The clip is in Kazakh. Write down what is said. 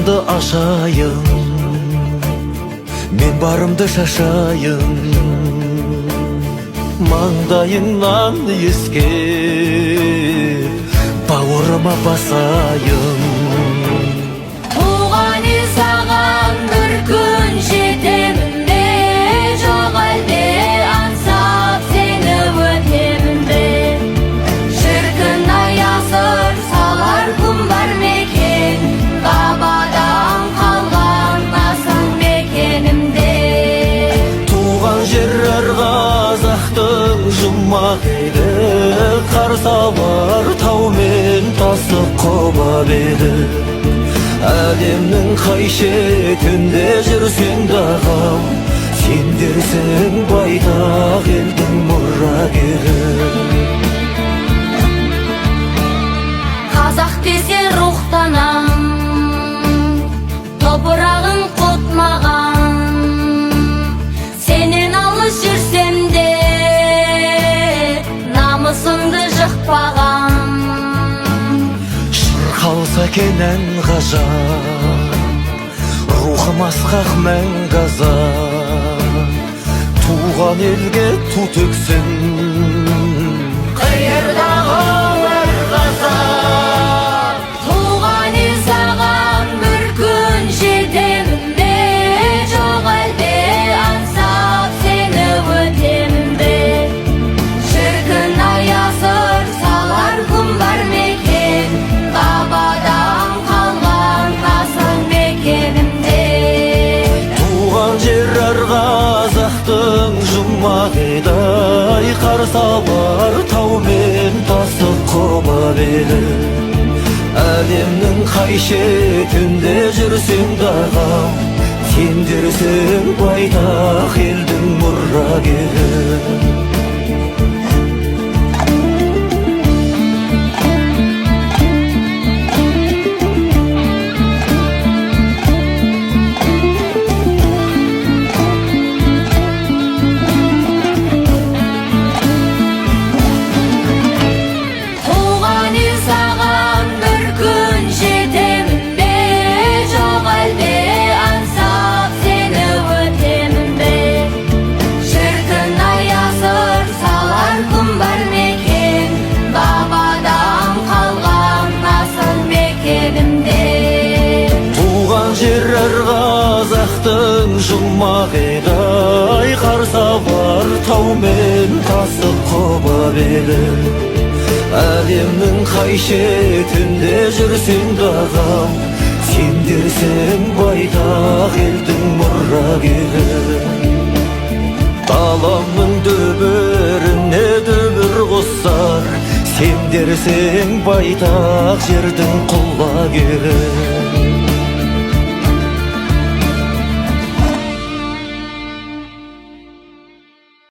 Жолыңды ашайын, мен барымды шашайын, маңдайыңнан иіскеп бауырыма басайын. Туған ел саған бір күн жетемін бе, жоқ әлде аңсап сені өтемін бе? Шіркін аясыр салар күн бар мекен, бабадан қалған асыл мекенімде. Туған жер әр қазақтың жұмақ еді, қар сабар тау мен тасы қобап еді. Әлемнің қай шетінде жүрсең дағы, сендерсің байтақ елдің мұрагері. Қазақ десе рухтанам, топырағын құтмаған, сенен алыс жүрсем де намысымды жықпаған. Шырқалса кенен ғажап, рухым асқақ мәңгі азат. Туған елге ту төксін қиырдағы әр қазақ. Туған ел саған бір күн жетемін бе, жоқ әлде аңсап сені өтемін бе? Шіркін аясыр салар күн бар мекен, бабадан қалған асыл мекенімде. Туған жер әр қазақтың жұмақ еді, қар сабар тау мен тасы қобап еді. Әлемнің қай шетінде жүрсең дағы, сендерсің байтақ елдің мұрагері. Туған ел саған бір күн жетемін бе, жоқ әлде аңсап сені өтемін бе? Шіркін аясыр салар күн бар мекен, бабадан қалған асыл мекенімде. Туған жер әр қазақтың жұмақ еді, қар сабар тау мен тасы қобап еді. Әлемнің қай шетінде жүрсең дағы, сендерсің байтақ елдің мұрагері. Даламның дүбіріне дүбір қосар, сендерсің байтақ жердің құлагері.